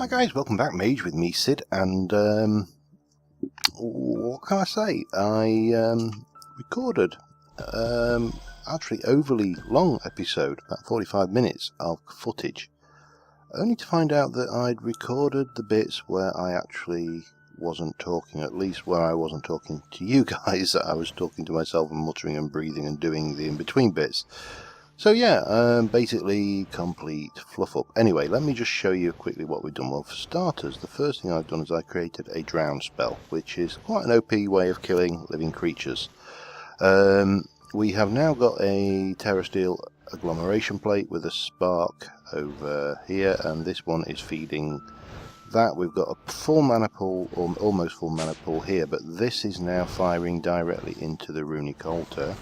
Hi guys, welcome back. Mage with me, Sid, and what can I say? I recorded actually overly long episode, about 45 minutes of footage, only to find out that I'd recorded the bits where I actually wasn't talking, at least where I wasn't talking to you guys, that I was talking to myself and muttering and breathing and doing the in-between bits. So yeah, basically complete fluff up. Anyway, let me just show you quickly what we've done. Well, for starters, the first thing I've done is I created a drown spell, which is quite an OP way of killing living creatures. We have now got a terrasteel agglomeration plate with a spark over here, and this one is feeding that. We've got a full mana pool, or almost full mana pool here, but this is now firing directly into the runic altar.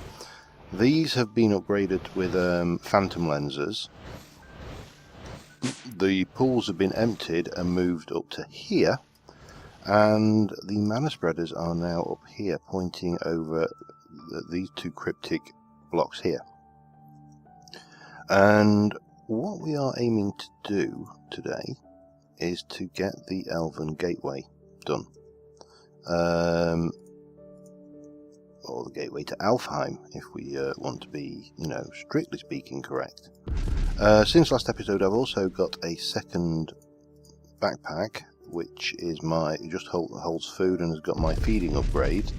These have been upgraded with phantom lenses. The pools have been emptied and moved up to here, and the mana spreaders are now up here, pointing over these two cryptic blocks here. And what we are aiming to do today is to get the Elven Gateway done. Or the gateway to Alfheim, if we want to be, strictly speaking, correct. Since last episode, I've also got a second backpack, which is it just holds food and has got my feeding upgrade.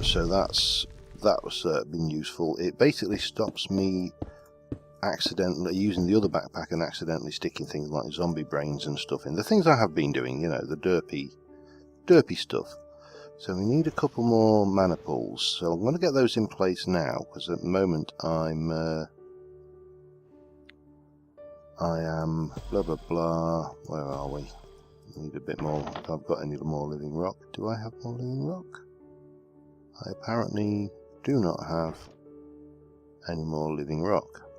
So that was been useful. It basically stops me accidentally using the other backpack and accidentally sticking things like zombie brains and stuff in. The things I have been doing, the derpy stuff. So we need a couple more mana pools, so I'm going to get those in place now, because at the moment I am blah blah blah. Where are we? Need a bit more. If I've got any more living rock. Do I have more living rock? I apparently do not have any more living rock.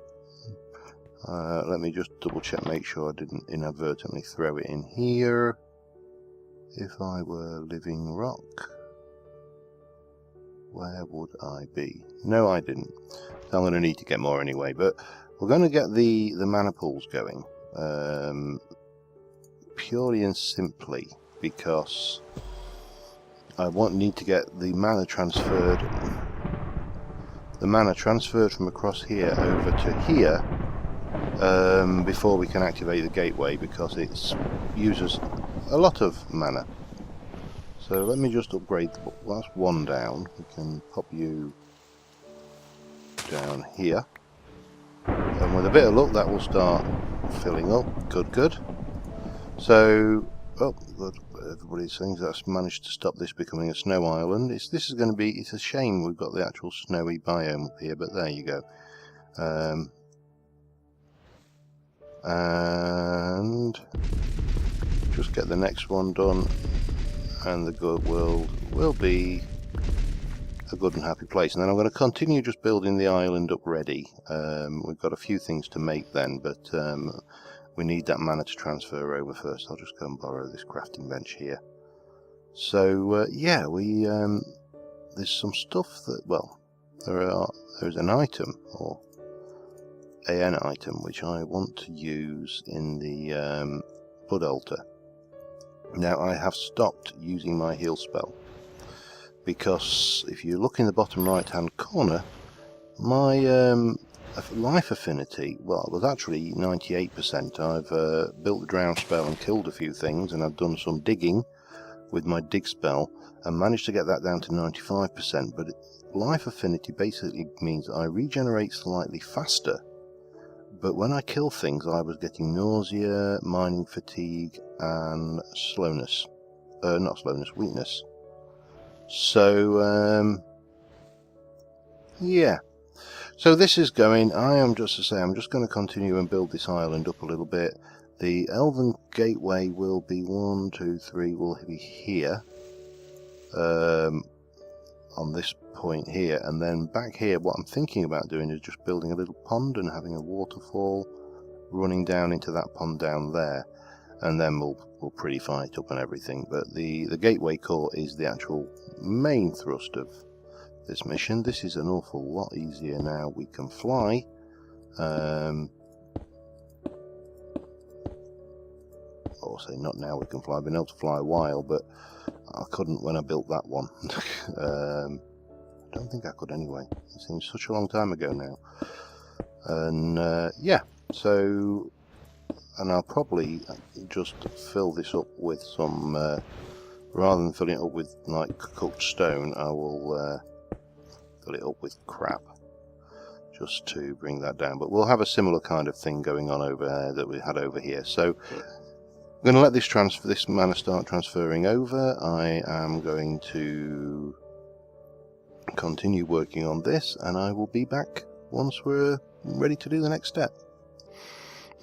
Let me just double check, make sure I didn't inadvertently throw it in here. If I were living rock, where would I be? No, I didn't. So I'm going to need to get more anyway, but we're going to get the mana pools going. Purely and simply because I need to get the mana transferred from across here over to here before we can activate the gateway, because it uses a lot of mana. So let me just upgrade. That's one down. We can pop you down here, and with a bit of luck that will start filling up. Good. So, good. Everybody's saying that's managed to stop this becoming a snow island. This is going to be. It's a shame we've got the actual snowy biome up here, but there you go. And just get the next one done, and the good world will be a good and happy place. And then I'm going to continue just building the island up ready. We've got a few things to make then, but we need that mana to transfer over first. I'll just go and borrow this crafting bench here. So yeah, there's some stuff that, well, there's an item, or an item, which I want to use in the blood altar. Now I have stopped using my heal spell, because if you look in the bottom right hand corner, my life affinity, well, it was actually 98%. I've built the drown spell and killed a few things, and I've done some digging with my dig spell and managed to get that down to 95%, but life affinity basically means I regenerate slightly faster. But when I kill things, I was getting nausea, mining fatigue, and slowness. Not slowness, weakness. So, yeah. So this is going. I'm just going to continue and build this island up a little bit. The Elven Gateway will be 1, 2, 3, will be here. On this point here, and then back here what I'm thinking about doing is just building a little pond and having a waterfall running down into that pond down there, and then we'll prettify it up and everything. But the gateway core is the actual main thrust of this mission. This is an awful lot easier now we can fly. or say not now we can fly. I've been able to fly a while, but I couldn't when I built that one. I don't think I could anyway. It seems such a long time ago now. And yeah, so, and I'll probably just fill this up with some, rather than filling it up with like cooked stone, I will fill it up with crap, just to bring that down. But we'll have a similar kind of thing going on over there that we had over here. So I'm going to let this mana start transferring over. I am going to continue working on this, and I will be back once we're ready to do the next step.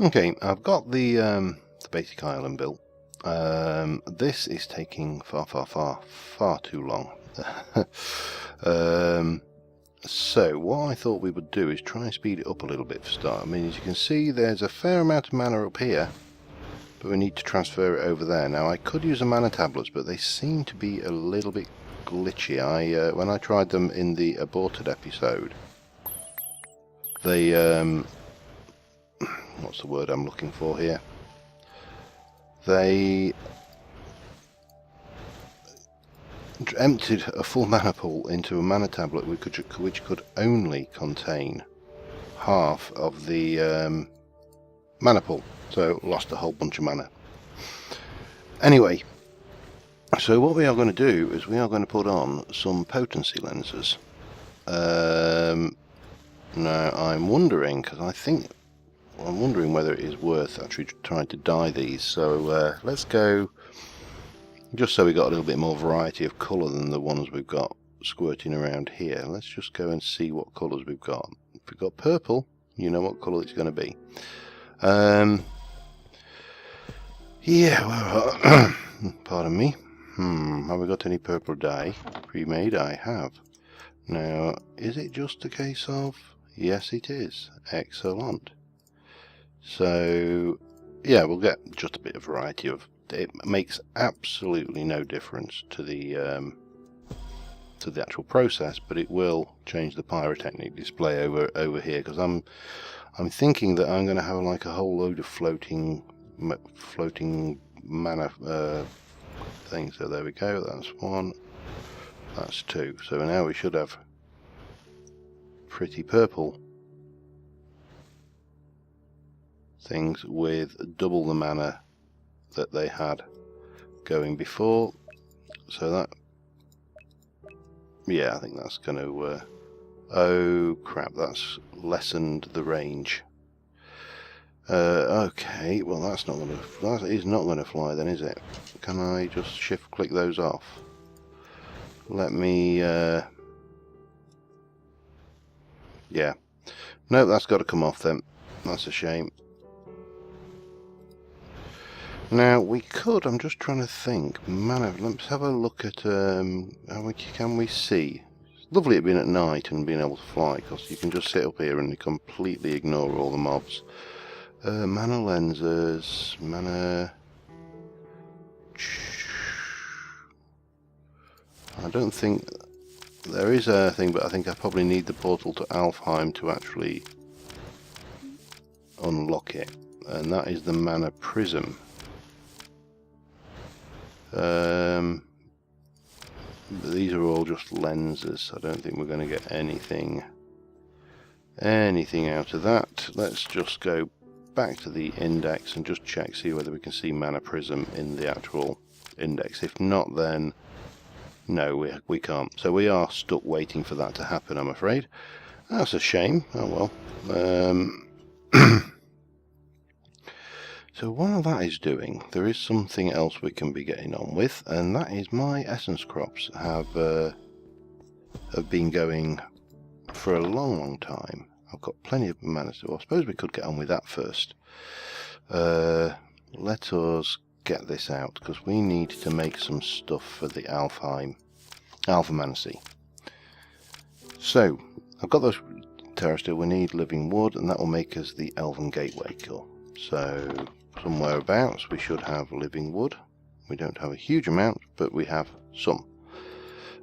Okay, I've got the basic island built. This is taking far too long. So what I thought we would do is try and speed it up a little bit for start. I mean, as you can see, there's a fair amount of mana up here, but we need to transfer it over there. Now, I could use the mana tablets, but they seem to be a little bit glitchy. When I tried them in the aborted episode, they what's the word I'm looking for here? They emptied a full mana pool into a mana tablet which could only contain half of the mana pool, so lost a whole bunch of mana. Anyway, so what we are going to do is we are going to put on some potency lenses. Now I'm wondering, because I'm wondering whether it is worth actually trying to dye these. So let's go, just so we got a little bit more variety of colour than the ones we've got squirting around here. Let's just go and see what colours we've got. If we've got purple, you know what colour it's going to be. Yeah, well, pardon me. Have we got any purple dye pre-made? I have. Now, is it just a case of... Yes, it is. Excellent. So, yeah, we'll get just a bit of variety of... It makes absolutely no difference to the actual process, but it will change the pyrotechnic display over here, because I'm thinking that I'm going to have like a whole load of floating mana things. So there we go. That's one. That's two. So now we should have pretty purple things with double the mana that they had going before. So that, yeah, I think that's going to oh crap, that's lessened the range. Okay, well that is not going to fly then, is it? Can I just shift click those off? Let me yeah, no, that's got to come off then. That's a shame. Now we could, I'm just trying to think, mana, let's have a look at can we see? It's lovely it being at night and being able to fly, because you can just sit up here and completely ignore all the mobs. Mana lenses, mana... I don't think there is a thing, but I think I probably need the portal to Alfheim to actually unlock it, and that is the mana prism. These are all just lenses. I don't think we're going to get anything out of that. Let's just go back to the index and just check, see whether we can see mana prism in the actual index. If not, then no, we can't. So we are stuck waiting for that to happen, I'm afraid. That's a shame. Oh well. So while that is doing, there is something else we can be getting on with, and that is my essence crops have been going for a long time. I've got plenty of mana, so I suppose we could get on with that first. Let us get this out, because we need to make some stuff for the Alphamancy. So I've got those terra steel. We need living wood, and that will make us the Elven Gateway core. So somewhere abouts we should have living wood. We don't have a huge amount, but we have some.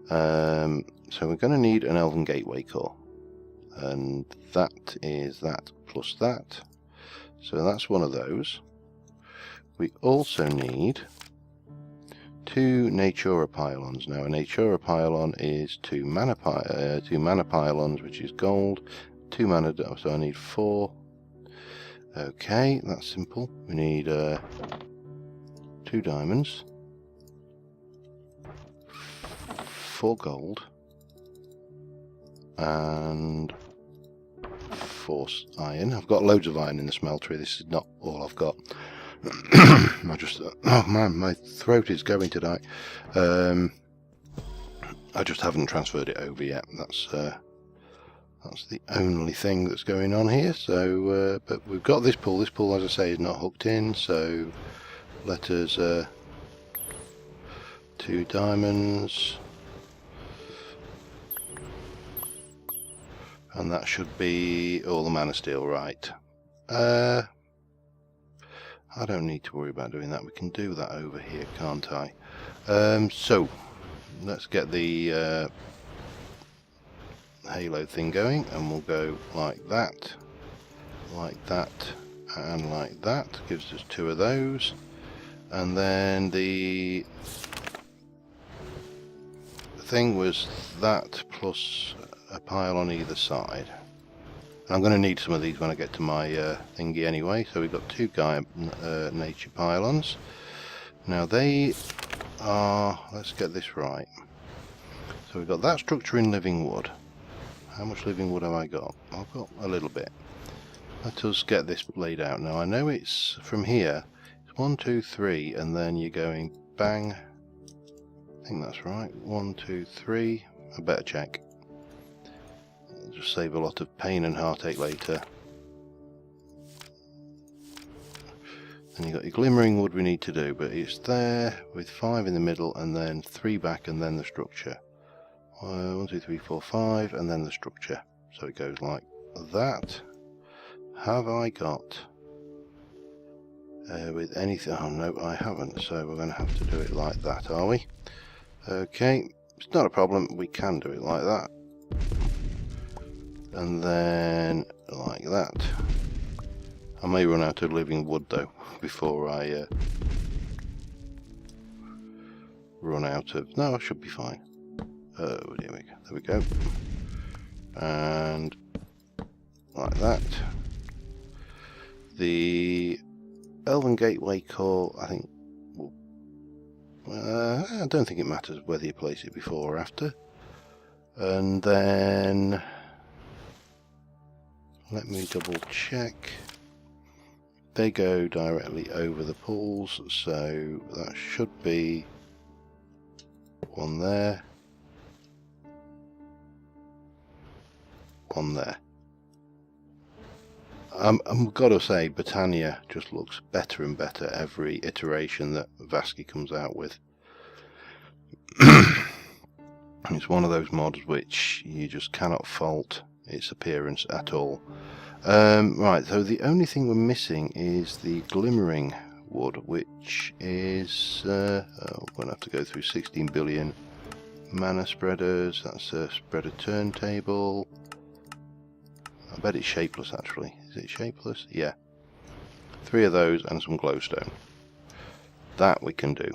So we're going to need an Elven Gateway core, and that is that plus that. So that's one of those. We also need 2 Natura pylons. Now a Natura pylon is 2 mana pylons, which is gold, 2 mana, so I need 4. Okay, that's simple. We need 2 diamonds, 4 gold, and 4 iron. I've got loads of iron in the smeltery. This is not all I've got. I just, oh man, my throat is going tonight. I just haven't transferred it over yet. That's the only thing that's going on here. So, but we've got this pool. This pool, as I say, is not hooked in. So, let us 2 diamonds, and that should be all the mana steel, right? I don't need to worry about doing that. We can do that over here, can't I? So, let's get the halo thing going, and we'll go like that, and like that. Gives us 2 of those. And then the thing was that plus a pile on either side. I'm going to need some of these when I get to my thingy anyway. So we've got 2 nature pylons. Now they are, let's get this right. So we've got that structure in living wood. How much living wood have I got? I've got a little bit. Let us get this laid out. Now I know it's from here. It's 1, 2, 3, and then you're going bang. I think that's right. 1, 2, 3. I better check. Just save a lot of pain and heartache later. And you've got your glimmering wood we need to do, but it's there with 5 in the middle and then 3 back and then the structure. 1, 2, 3, 4, 5 and then the structure. So it goes like that. Have I got with anything? Oh no, I haven't. So we're going to have to do it like that, are we? Okay, it's not a problem. We can do it like that. And then like that. I may run out of living wood though before I run out of. No, I should be fine. Oh, there we go. And like that. The Elven Gateway core, I think. I don't think it matters whether you place it before or after. And then. Let me double check. They go directly over the pools, so that should be 1 there, 1 there. I've got to say, Britannia just looks better and better every iteration that Vasky comes out with. It's one of those mods which you just cannot fault its appearance at all. Right, so the only thing we're missing is the glimmering wood, which is we're going to have to go through 16 billion mana spreaders. That's a spreader turntable. I bet it's shapeless actually. Is it shapeless? Yeah. 3 of those and some glowstone. That we can do.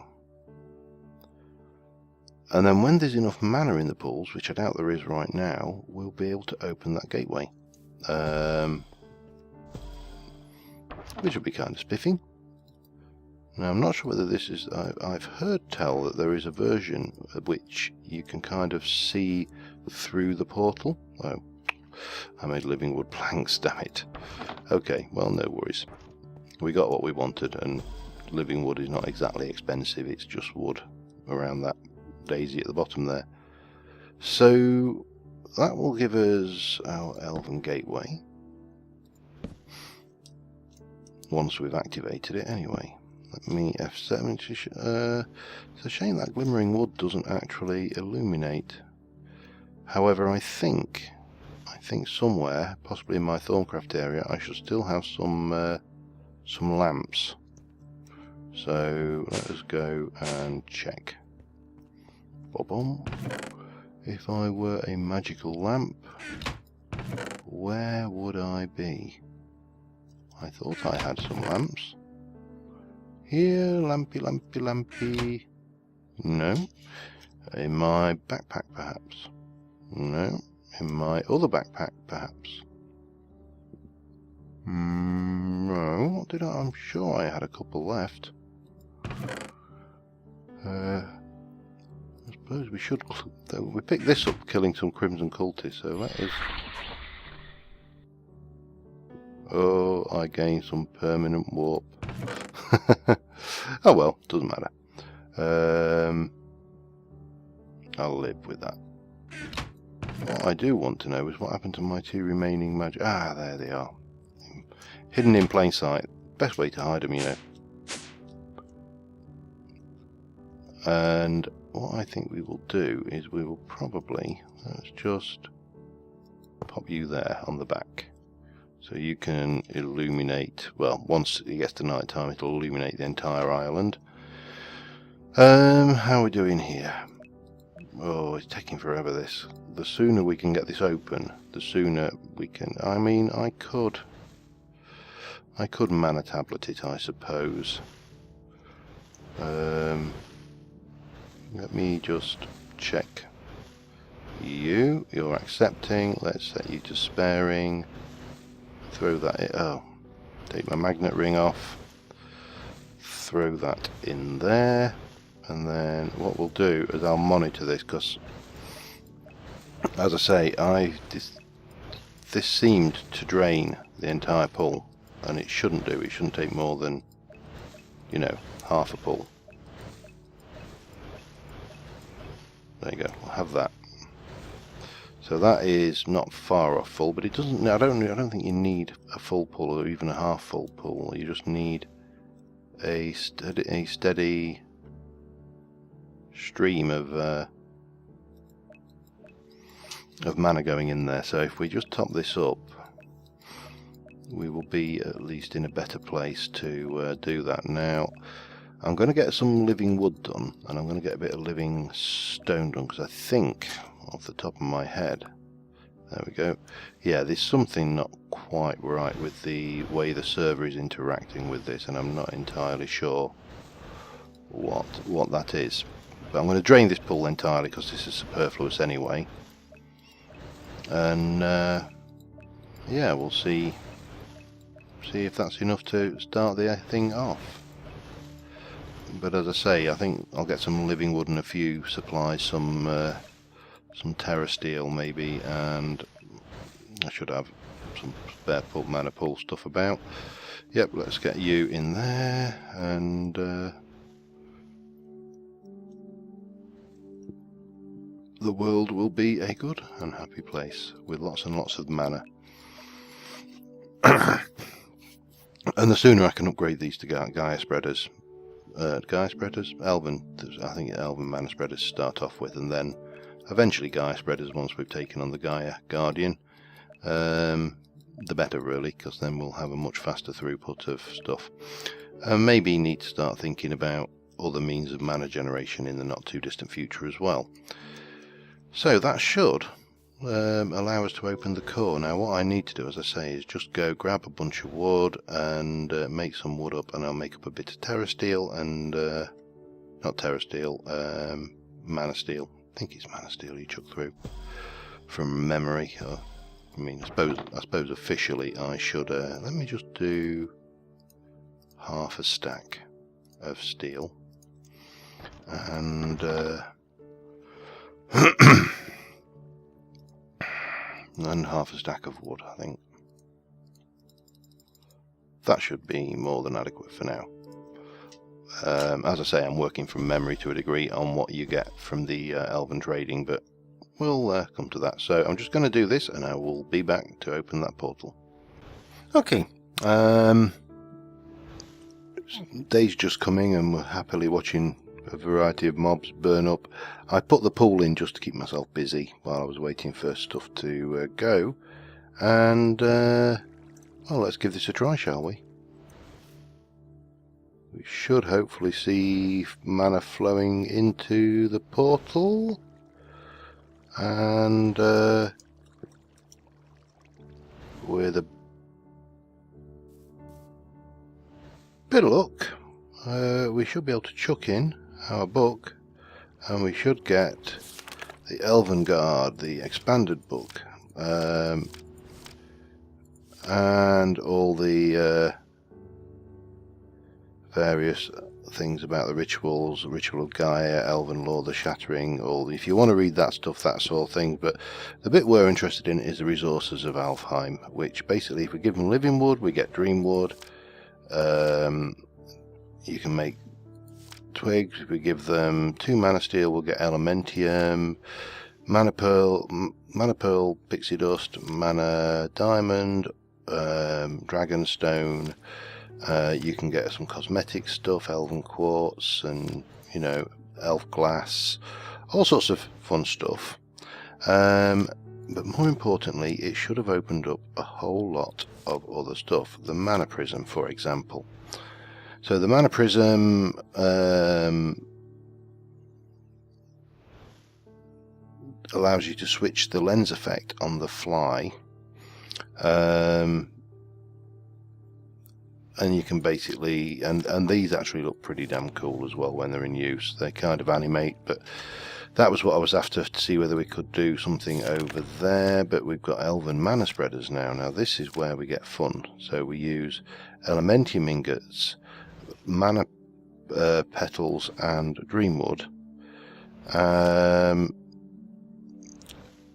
And then when there's enough mana in the pools, which I doubt there is right now, we'll be able to open that gateway. Which will be kind of spiffing. Now I'm not sure whether this is, I've heard tell that there is a version of which you can kind of see through the portal. Oh, I made living wood planks, damn it. Okay, well no worries. We got what we wanted, and living wood is not exactly expensive, it's just wood around that daisy at the bottom there. So that will give us our Elven Gateway once we've activated it anyway. Let me F7. It's a shame that glimmering wood doesn't actually illuminate. However, I think somewhere, possibly in my Thorncraft area, I should still have some lamps. So let us go and check. Bob-om. If I were a magical lamp, where would I be? I thought I had some lamps. here? Lampy. No. In my backpack, perhaps. No. In my other backpack, perhaps. No. What did I? I'm sure I had a couple left. I suppose we should. We picked this up, killing some Crimson cultists. So that is. Oh, I gained some permanent warp. Oh well, doesn't matter. I'll live with that. What I do want to know is what happened to my 2 remaining Mage. Ah, there they are. Hidden in plain sight. Best way to hide them, you know. And what I think we will do is we will probably, let's just pop you there on the back. So you can illuminate, well, once it gets to night time, it'll illuminate the entire island. How are we doing here? Oh, it's taking forever, this. The sooner we can get this open, the sooner we can... I mean, I could mana tablet it, I suppose. Let me just check. You're accepting. Let's set you to sparing. Throw that in. Oh, take my magnet ring off. Throw that in there. And then what we'll do is I'll monitor this, because, as I say, this seemed to drain the entire pool, and it shouldn't do. It shouldn't take more than, you know, half a pull. There you go. We'll have that. So that is not far off full, but it doesn't. I don't think you need a full pull or even a half full pull. You just need a steady stream of mana going in there. So if we just top this up, we will be at least in a better place to do that. Now I'm going to get some living wood done, and I'm going to get a bit of living stone done, because I think, off the top of my head, there we go, yeah, there's something not quite right with the way the server is interacting with this, and I'm not entirely sure what that is. But I'm going to drain this pool entirely, because this is superfluous anyway. And yeah, we'll see if that's enough to start the thing off. But as I say, I think I'll get some living wood and a few supplies, some terra steel maybe, and I should have some spare mana pool stuff about. Yep, let's get you in there, and the world will be a good and happy place with lots and lots of mana. And the sooner I can upgrade these to Gaia spreaders, Elven, I think Elven mana spreaders to start off with, and then eventually Gaia spreaders once we've taken on the Gaia Guardian, the better really, because then we'll have a much faster throughput of stuff. Maybe need to start thinking about other means of mana generation in the not too distant future as well. So that should allow us to open the core. Now what I need to do, as I say, is just go grab a bunch of wood and make some wood up, and I'll make up a bit of terra steel and not terra steel, mana steel. I think it's mana steel you chuck through from memory. I mean, I suppose officially I should let me just do half a stack of steel and and half a stack of wood. I think that should be more than adequate for now. As I say, I'm working from memory to a degree on what you get from the Elven trading, but we'll come to that. So I'm just going to do this, and I will be back to open that portal. Okay, day's just coming, and we're happily watching a variety of mobs burn up. I put the pool in just to keep myself busy while I was waiting for stuff to go, and well, let's give this a try, shall we? We should hopefully see mana flowing into the portal, and with a bit of luck we should be able to chuck in our book, and we should get the Elven Guard, the expanded book, and all the various things about the rituals, Ritual of Gaia, Elven Law, the Shattering, if you want to read that stuff, that sort of thing. But the bit we're interested in is the resources of Alfheim, which basically, if we give them living wood, we get dream wood. You can make twigs. If we give them 2 mana steel, we'll get elementium, mana pearl, pixie dust, mana diamond, dragon stone. You can get some cosmetic stuff, elven quartz, and elf glass, all sorts of fun stuff. But more importantly, it should have opened up a whole lot of other stuff. The mana prism, for example. So the mana prism allows you to switch the lens effect on the fly. And you can basically, and these actually look pretty damn cool as well when they're in use. They kind of animate, but that was what I was after, to see whether we could do something over there. But we've got Elven Mana Spreaders now. Now this is where we get fun. So we use Elementium Ingots, Mana Petals, and Dreamwood.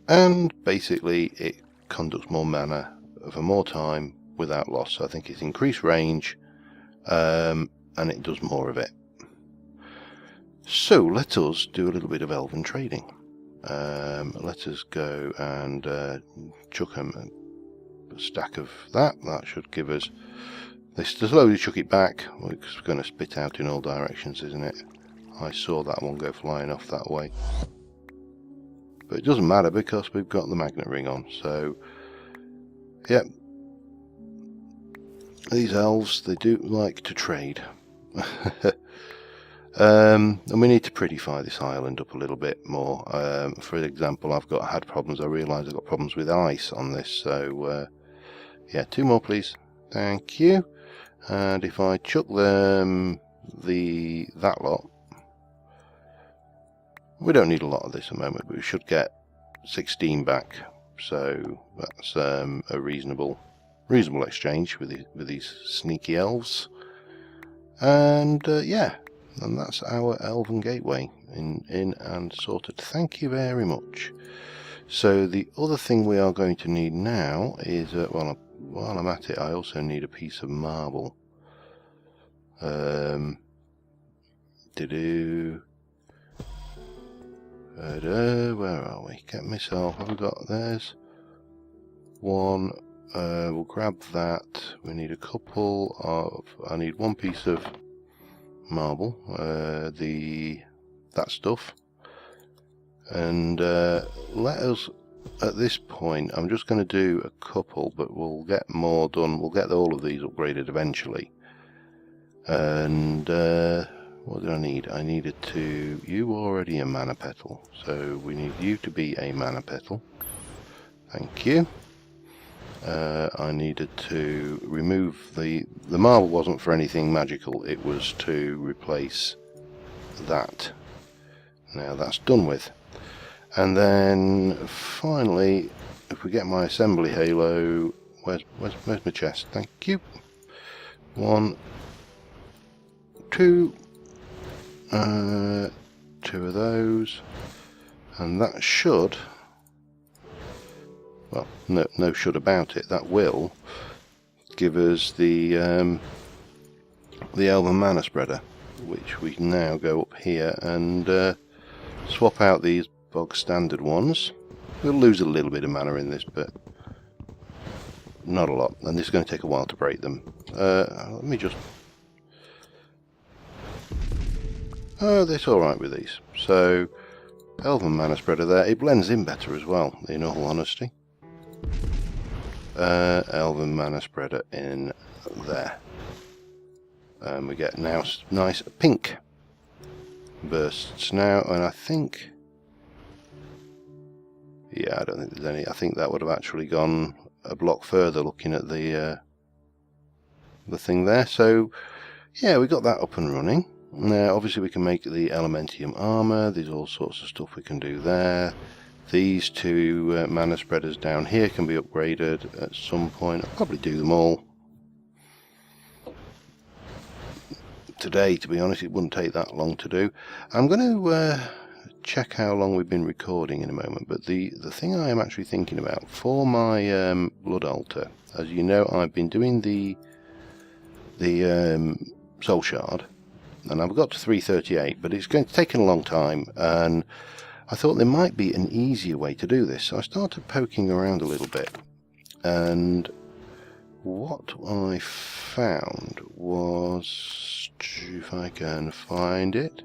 And basically it conducts more mana for more time without loss. So I think it's increased range, and it does more of it. So let us do a little bit of elven trading. Let us go and chuck a stack of that. That should give us this to slowly chuck it back. It's going to spit out in all directions, isn't it? I saw that one go flying off that way, but it doesn't matter because we've got the magnet ring on. So yep, these elves, they do like to trade. And we need to prettify this island up a little bit more. For example, I realised I've got problems with ice on this. So yeah, 2 more please. Thank you. And if I chuck them that lot, we don't need a lot of this at the moment, but we should get 16 back. So that's a reasonable exchange with these sneaky elves. And yeah, and that's our Elven Gateway in and sorted. Thank you very much. So the other thing we are going to need now is, while I'm at it, I also need a piece of marble. Where are we? Get myself. Have we got? There's one. We'll grab that. We need a couple of. I need 1 piece of marble. That stuff. And let us. At this point, I'm just going to do a couple, but we'll get more done. We'll get all of these upgraded eventually. And what did I need? I needed to. You already a mana petal, so we need you to be a mana petal. Thank you. I needed to remove the marble. Wasn't for anything magical. It was to replace that. Now that's done with. And then finally, if we get my assembly halo, where's my chest? Thank you. 1, 2, 2 of those, and that should. Well, no should about it. That will give us the Elven Mana Spreader, which we can now go up here and swap out these bog standard ones. We'll lose a little bit of mana in this, but not a lot. And this is going to take a while to break them. Let me just. Oh, that's all right with these. So, Elven Mana Spreader there. It blends in better as well, in all honesty. Elven Mana Spreader in there. And we get now nice pink bursts now, and I think. Yeah, I don't think there's any. I think that would have actually gone a block further looking at the thing there. So, yeah, we got that up and running. Now, obviously, we can make the Elementium armor. There's all sorts of stuff we can do there. These two mana spreaders down here can be upgraded at some point. I'll probably do them all today, to be honest. It wouldn't take that long to do. I'm going to check how long we've been recording in a moment, but the thing I am actually thinking about for my blood altar, as you know, I've been doing the soul shard, and I've got to 338, but it's going to take a long time, and I thought there might be an easier way to do this. So I started poking around a little bit, and what I found was, if I can find it,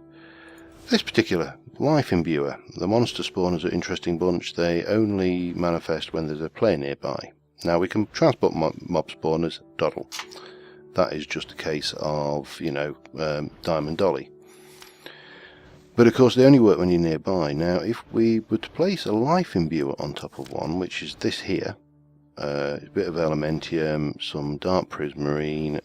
this particular life imbuer. The monster spawners are an interesting bunch. They only manifest when there's a player nearby. Now we can transport mob spawners, doddle. That is just a case of, you know, Diamond Dolly. But of course they only work when you're nearby. Now if we were to place a life imbuer on top of one, which is this here, a bit of Elementium, some dark prismarine,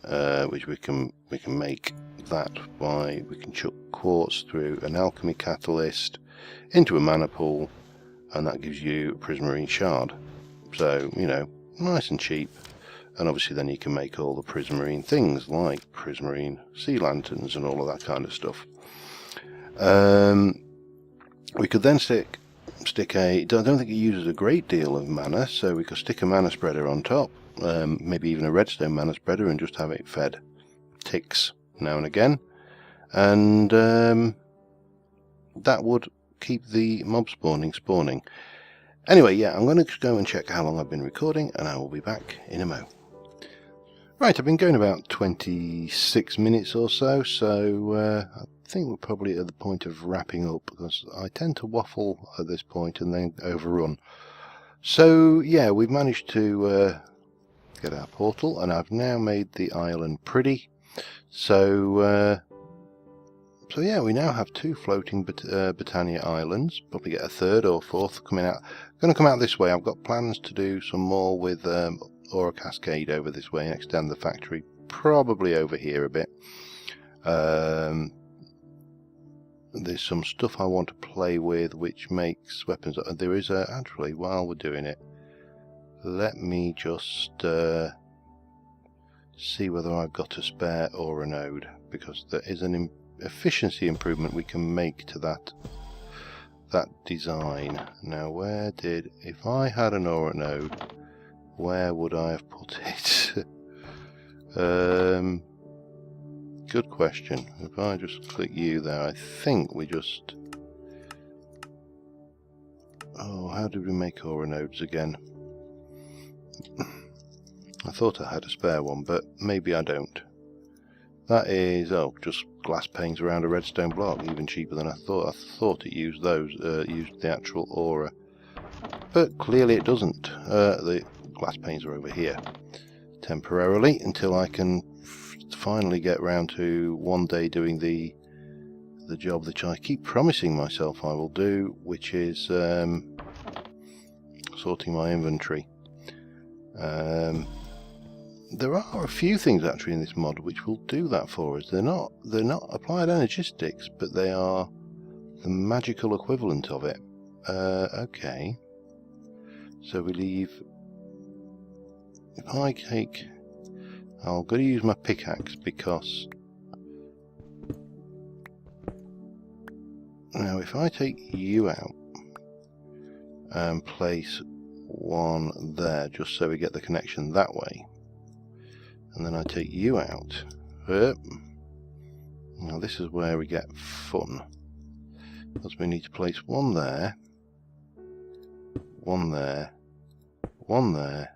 which we can make that by, we can chuck quartz through an alchemy catalyst into a mana pool, and that gives you a prismarine shard. So, you know, nice and cheap. And obviously then you can make all the prismarine things like prismarine sea lanterns and all of that kind of stuff. We could then stick a, I don't think it uses a great deal of mana, so we could stick a mana spreader on top, maybe even a redstone mana spreader, and just have it fed ticks now and again, and that would keep the mob spawning. Anyway, yeah, I'm going to go and check how long I've been recording, and I will be back in a mo. Right, I've been going about 26 minutes or so, I think we're probably at the point of wrapping up, because I tend to waffle at this point and then overrun. So yeah, we've managed to get our portal, and I've now made the island pretty. So yeah, we now have 2 floating Britannia islands. Probably get a 3rd or 4th coming out. Going to come out this way. I've got plans to do some more with Aura Cascade over this way and extend the factory probably over here a bit. There's some stuff I want to play with which makes weapons. There is actually, while we're doing it, let me just see whether I've got a spare Aura node, because there is an efficiency improvement we can make to that design. Now if I had an Aura node, where would I have put it? Good question. If I just click you there, I think we just... Oh, how did we make Aura nodes again? I thought I had a spare one, but maybe I don't. That is, just glass panes around a redstone block, even cheaper than I thought. I thought it used those, used the actual Aura. But clearly it doesn't. The glass panes are over here temporarily until I can finally get round to one day doing the job that I keep promising myself I will do, which is sorting my inventory. There are a few things actually in this mod which will do that for us. They're not applied energistics, but they are the magical equivalent of it. Okay, so we leave. If I take, I'm going to use my pickaxe, because now if I take you out and place one there, just so we get the connection that way, and then I take you out, now this is where we get fun, because we need to place one there, one there, one there,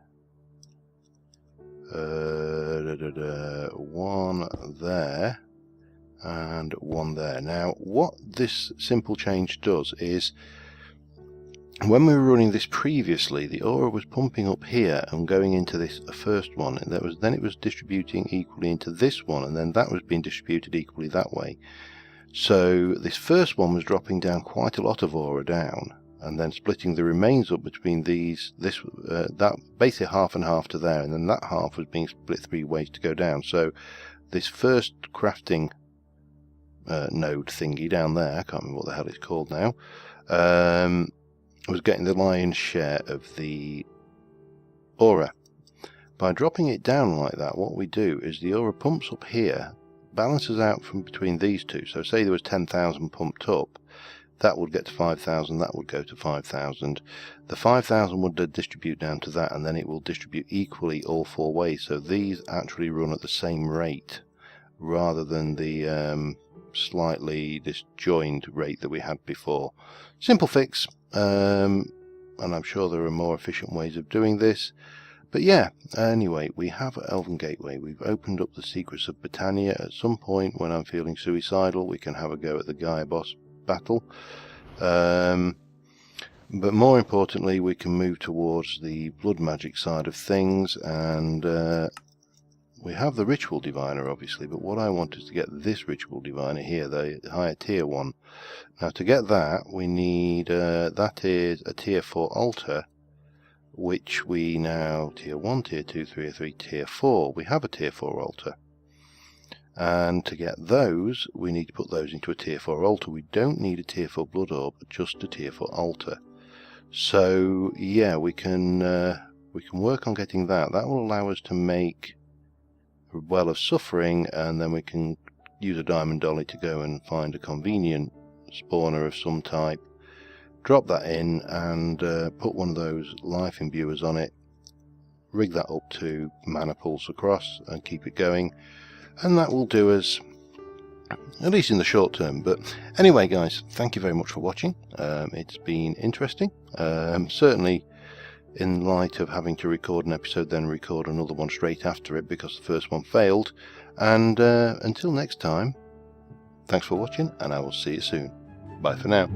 one there, and one there. Now what this simple change does is, when we were running this previously, the aura was pumping up here and going into this first one, and then it was distributing equally into this one, and then that was being distributed equally that way. So this first one was dropping down quite a lot of aura down, and then splitting the remains up between that basically half and half to there, and then that half was being split 3 ways to go down. So this first crafting node thingy down there, I can't remember what the hell it's called now, was getting the lion's share of the aura. By dropping it down like that, what we do is the aura pumps up here, balances out from between these two. So say there was 10,000 pumped up, that would get to 5,000, that would go to 5,000. The 5,000 would distribute down to that, and then it will distribute equally all four ways. So these actually run at the same rate, rather than the slightly disjoined rate that we had before. Simple fix, and I'm sure there are more efficient ways of doing this. But yeah, anyway, we have Elven Gateway. We've opened up the secrets of Britannia. At some point when I'm feeling suicidal, we can have a go at the Gaia boss battle. But more importantly, we can move towards the blood magic side of things, and we have the ritual diviner obviously, but what I want is to get this ritual diviner here, the higher tier one. Now to get that, we need, that is a tier 4 altar, which we now, tier 1, tier 2, tier 3, tier 4, we have a tier 4 altar. And to get those, we need to put those into a tier 4 altar. We don't need a tier 4 blood orb, just a tier 4 altar. So yeah, we can work on getting that. That will allow us to make a well of suffering, and then we can use a diamond dolly to go and find a convenient spawner of some type, drop that in, and put one of those life imbuers on it, rig that up to mana pulse across and keep it going, and that will do us, at least in the short term. But anyway guys, thank you very much for watching. It's been interesting, certainly in light of having to record an episode then record another one straight after it because the first one failed. And until next time, thanks for watching, and I will see you soon. Bye for now.